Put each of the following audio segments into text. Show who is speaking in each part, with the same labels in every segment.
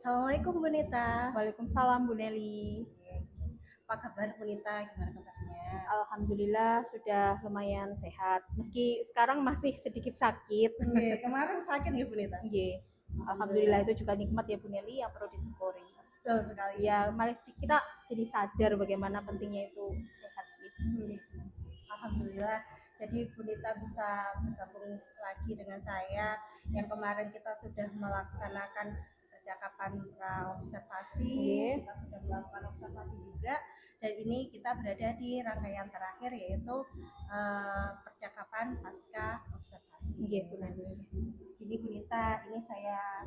Speaker 1: Assalamualaikum Bu Nita.
Speaker 2: Waalaikumsalam Bu Nelly.
Speaker 1: Apa kabar Bu Nita? Gimana kabarnya?
Speaker 2: Alhamdulillah sudah lumayan sehat. Meski sekarang masih sedikit sakit.
Speaker 1: Kemarin sakit ya Bu Nita?
Speaker 2: Alhamdulillah itu juga nikmat ya Bu Nelly yang perlu disyukuri.
Speaker 1: Betul sekali.
Speaker 2: Ya, malah kita jadi sadar bagaimana pentingnya itu sehat gitu.
Speaker 1: Alhamdulillah. Jadi Bu Nita bisa bergabung lagi dengan saya. Yang kemarin kita sudah melaksanakan percakapan observasi, kita sudah melakukan observasi juga, dan ini kita berada di rangkaian terakhir yaitu percakapan pasca observasi. Ini Bu Nita, ini saya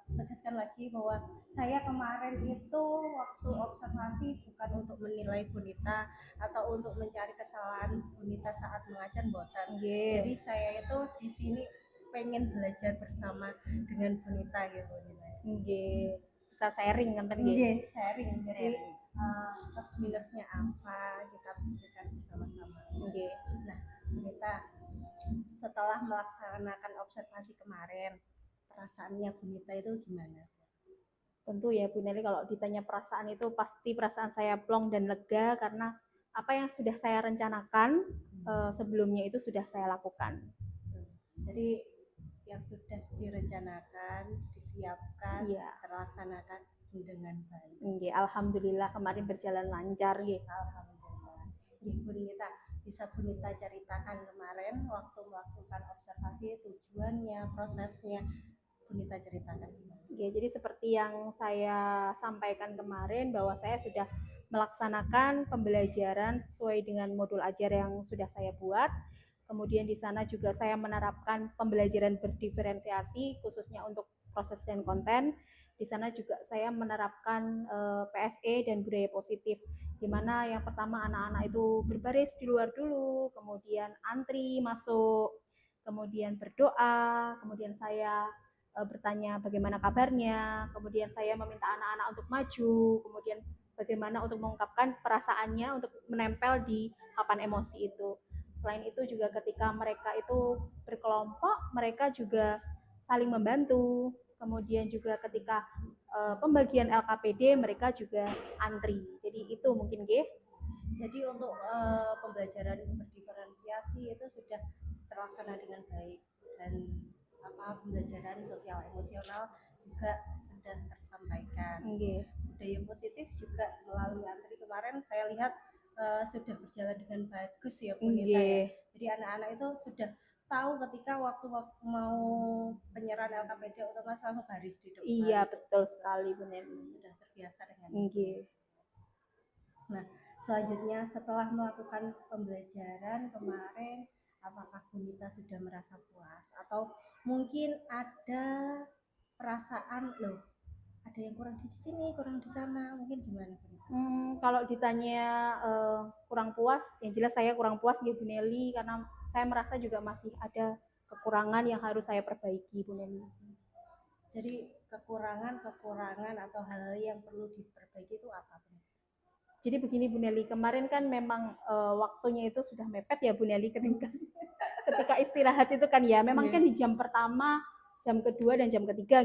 Speaker 1: tegaskan lagi bahwa saya kemarin itu waktu observasi bukan untuk menilai Bu Nita atau untuk mencari kesalahan Bu Nita saat mengajar boten. Jadi saya itu di sini pengen belajar bersama dengan Bu Nita gitu Bu Nita.
Speaker 2: Bisa sharing kan
Speaker 1: sharing. Jadi plus minusnya apa kita pikirkan bersama-sama. Nah, Bu Nita, setelah melaksanakan observasi kemarin, perasaannya Bu Nita itu gimana?
Speaker 2: Tentu ya Bu Nelly, kalau ditanya perasaan itu pasti perasaan saya plong dan lega karena apa yang sudah saya rencanakan sebelumnya itu sudah saya lakukan.
Speaker 1: Jadi yang sudah direncanakan, disiapkan, terlaksanakan dengan baik.
Speaker 2: Alhamdulillah kemarin berjalan lancar.
Speaker 1: Alhamdulillah. Bu Nita, bisa Bu Nita ceritakan kemarin waktu melakukan observasi tujuannya, prosesnya, Bu Nita ceritakan gimana?
Speaker 2: Jadi seperti yang saya sampaikan kemarin bahwa saya sudah melaksanakan pembelajaran sesuai dengan modul ajar yang sudah saya buat. Kemudian di sana juga saya menerapkan pembelajaran berdiferensiasi khususnya untuk proses dan konten. Di sana juga saya menerapkan PSE dan budaya positif, di mana yang pertama anak-anak itu berbaris di luar dulu, kemudian antri masuk, kemudian berdoa, kemudian saya bertanya bagaimana kabarnya, kemudian saya meminta anak-anak untuk maju, kemudian bagaimana untuk mengungkapkan perasaannya untuk menempel di papan emosi itu. Selain itu juga ketika mereka itu berkelompok, mereka juga saling membantu. Kemudian juga ketika pembagian LKPD mereka juga antri. Jadi itu mungkin
Speaker 1: Jadi untuk pembelajaran berdiferensiasi itu sudah terlaksana dengan baik, dan pembelajaran sosial emosional juga sudah tersampaikan. Budaya positif juga melalui antri kemarin saya lihat sudah berjalan dengan bagus ya Bu Nita ya. Jadi anak-anak itu sudah tahu ketika waktu mau penyerahan LKPD otomatis langsung baris di depan.
Speaker 2: Iya, betul sekali Bu Neni.
Speaker 1: Sudah terbiasa dengan itu. Nah, selanjutnya setelah melakukan pembelajaran kemarin, apakah Bu Nita sudah merasa puas atau mungkin ada perasaan ada yang kurang di sini, kurang di sana, mungkin gimana Bu Nita?
Speaker 2: Kalau ditanya kurang puas, yang jelas saya kurang puas ya Bu Nelly, karena saya merasa juga masih ada kekurangan yang harus saya perbaiki Bu Nelly.
Speaker 1: Jadi kekurangan atau hal yang perlu diperbaiki itu apa Bu?
Speaker 2: Jadi begini Bu Nelly, kemarin kan memang waktunya itu sudah mepet ya Bu Nelly ketika istirahat itu kan ya, memang kan di jam pertama, jam kedua dan jam ketiga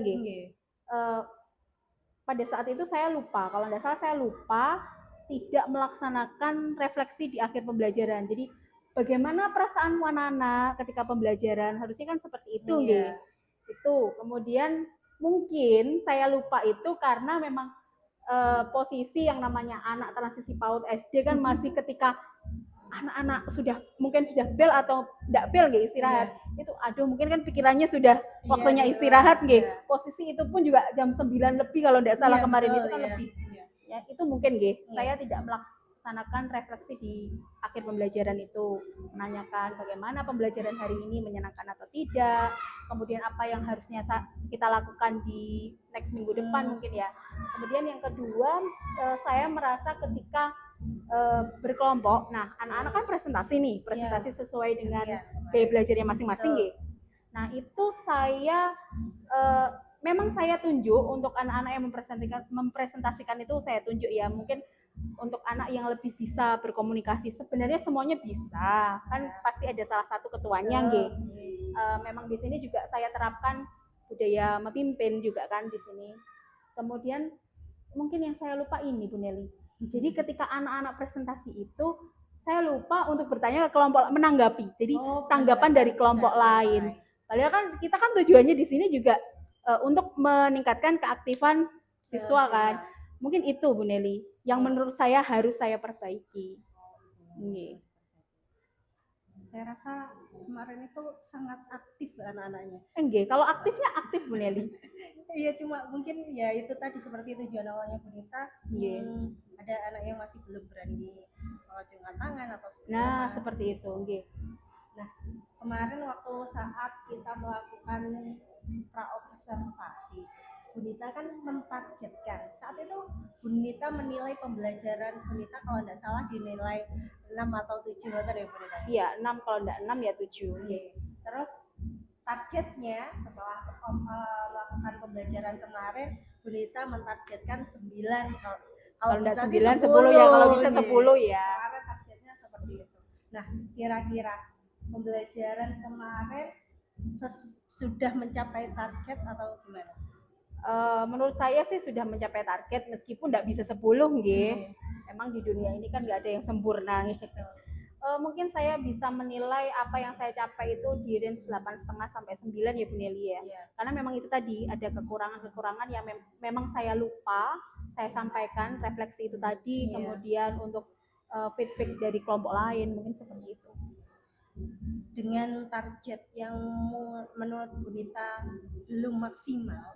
Speaker 2: pada saat itu saya lupa, kalau tidak salah saya lupa tidak melaksanakan refleksi di akhir pembelajaran. Jadi bagaimana perasaan anak-anak ketika pembelajaran, harusnya kan seperti itu Itu. Kemudian mungkin saya lupa itu karena memang posisi yang namanya anak transisi PAUD SD kan masih ketika anak-anak mungkin sudah bel atau tidak bel istirahat. Itu aduh mungkin kan pikirannya sudah waktunya istirahat Posisi itu pun juga jam 9 lebih kalau tidak salah kemarin itu kan lebih. Ya itu mungkin saya tidak melaksanakan refleksi di akhir pembelajaran itu, menanyakan bagaimana pembelajaran hari ini, menyenangkan atau tidak, kemudian apa yang harusnya kita lakukan di next minggu depan mungkin ya. Kemudian yang kedua, saya merasa ketika berkelompok, nah anak-anak kan presentasi sesuai dengan gaya belajarnya masing-masing Nah itu saya memang saya tunjuk untuk anak-anak yang mempresentasikan itu saya tunjuk ya, mungkin untuk anak yang lebih bisa berkomunikasi, sebenarnya semuanya bisa, kan pasti ada salah satu ketuanya memang di sini juga saya terapkan budaya memimpin juga kan di sini. Kemudian mungkin yang saya lupa ini Bu Nelly. Jadi ketika anak-anak presentasi itu saya lupa untuk bertanya ke kelompok menanggapi. Jadi tanggapan dari kelompok lain. Padahal kan kita kan tujuannya di sini juga untuk meningkatkan keaktifan siswa kan. Mungkin itu Bu Nelly yang menurut saya harus saya perbaiki.
Speaker 1: Saya rasa kemarin itu sangat aktif anak-anaknya.
Speaker 2: Enggak, kalau aktifnya aktif Bu Nelly.
Speaker 1: Iya, cuma mungkin ya itu tadi seperti tujuan awalnya Bunita. Ada anak yang masih belum berani mengacungkan tangan atau seperti
Speaker 2: Nah, seperti itu.
Speaker 1: Nah, kemarin waktu saat kita melakukan praobservasi, Bunita kan mentargetkan. Saat itu Bunita menilai pembelajaran Bunita kalau tidak salah dinilai 6 atau 7 ya Bunita?
Speaker 2: Iya, 6, kalau tidak 6 ya 7.
Speaker 1: Terus targetnya setelah melakukan pembelajaran kemarin, Bunita mentargetkan 9 kalau bisa
Speaker 2: 9, 10 ya, kalau bisa 10 ya.
Speaker 1: Kemarin targetnya seperti itu. Nah, kira-kira pembelajaran kemarin sudah mencapai target atau gimana?
Speaker 2: Menurut saya sih sudah mencapai target meskipun tidak bisa 10 nggih. Emang di dunia ini kan nggak ada yang sempurna gitu. Mungkin saya bisa menilai apa yang saya capai itu di range 8,5 sampai 9 ya Bu Nelly ya. Karena memang itu tadi ada kekurangan-kekurangan yang memang saya lupa saya sampaikan, refleksi itu tadi, kemudian untuk feedback dari kelompok lain mungkin seperti itu.
Speaker 1: Dengan target yang menurut Bunita belum maksimal,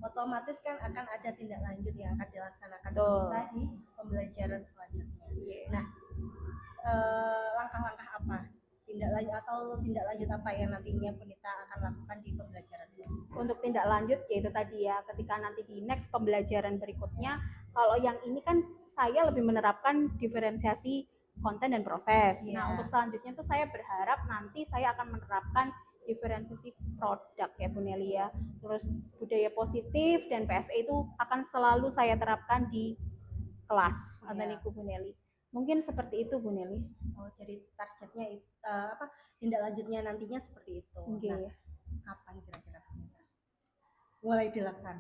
Speaker 1: otomatis kan akan ada tindak lanjut yang akan dilaksanakan Bunita di pembelajaran selanjutnya. Nah, langkah-langkah apa? Tindak lanjut apa yang nantinya Bunita akan lakukan di pembelajaran selanjutnya?
Speaker 2: Untuk tindak lanjut yaitu tadi ya, ketika nanti di next pembelajaran berikutnya, kalau yang ini kan saya lebih menerapkan diferensiasi konten dan proses. Nah, untuk selanjutnya tuh saya berharap nanti saya akan menerapkan diferensiasi produk ya Bu Nelly ya. Terus budaya positif dan PSE itu akan selalu saya terapkan di kelas atau niku Bu Nelly. Mungkin seperti itu Bu Nelly.
Speaker 1: Oh, jadi targetnya tindak lanjutnya nantinya seperti itu. Nah, kapan kira-kira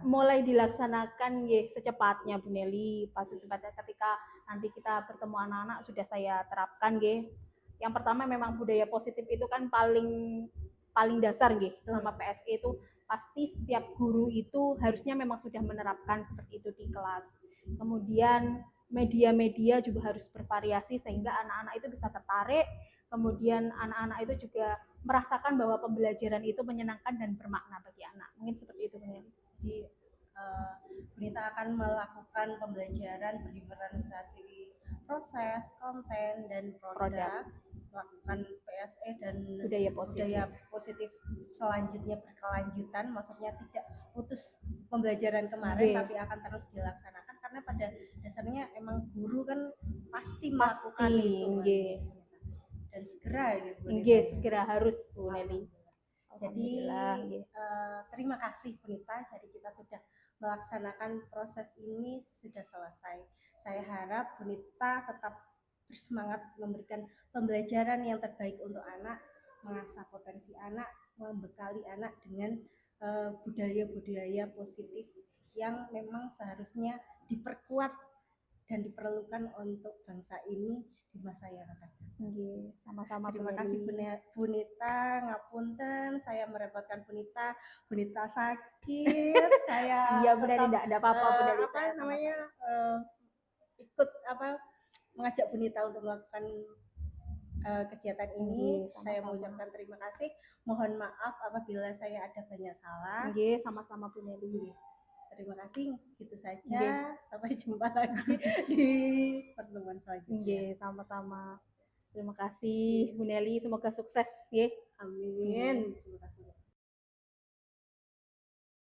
Speaker 1: mulai
Speaker 2: dilaksanakan ya secepatnya Bu Nelly. Pasti secepatnya ketika nanti kita bertemu anak-anak sudah saya terapkan nggih. Yang pertama memang budaya positif itu kan paling dasar nggih. Sama PSE itu pasti setiap guru itu harusnya memang sudah menerapkan seperti itu di kelas. Kemudian media-media juga harus bervariasi sehingga anak-anak itu bisa tertarik. Kemudian anak-anak itu juga merasakan bahwa pembelajaran itu menyenangkan dan bermakna bagi anak. Mungkin seperti itu Bu.
Speaker 1: Jadi Bunita akan melakukan pembelajaran berdiferensiasi proses, konten, dan produk. Melakukan PSE dan budaya positif selanjutnya berkelanjutan, maksudnya tidak putus pembelajaran kemarin tapi akan terus dilaksanakan karena pada dasarnya emang guru kan pasti melakukan itu dan segera gitu.
Speaker 2: Segera harus Bu Nelly.
Speaker 1: Jadi terima kasih Bunita, jadi kita sudah melaksanakan proses ini sudah selesai. Saya harap Bunita tetap bersemangat memberikan pembelajaran yang terbaik untuk anak, mengasah potensi anak, membekali anak dengan budaya-budaya positif yang memang seharusnya diperkuat dan diperlukan untuk bangsa ini di masa yang akan datang.
Speaker 2: Sama-sama.
Speaker 1: Terima kasih Bunita, ngapunten saya merepotkan Bunita sakit. Saya
Speaker 2: benar tidak ada apa-apa
Speaker 1: ikut mengajak Bunita untuk melakukan kegiatan ini. Saya mengucapkan terima kasih. Mohon maaf apabila saya ada banyak salah.
Speaker 2: Sama-sama Bu Nelly.
Speaker 1: Terima kasih, gitu saja. Sampai jumpa lagi di pertemuan selanjutnya.
Speaker 2: Sama-sama. Terima kasih Bu Nelly, semoga sukses ya.
Speaker 1: Amin. Terima kasih.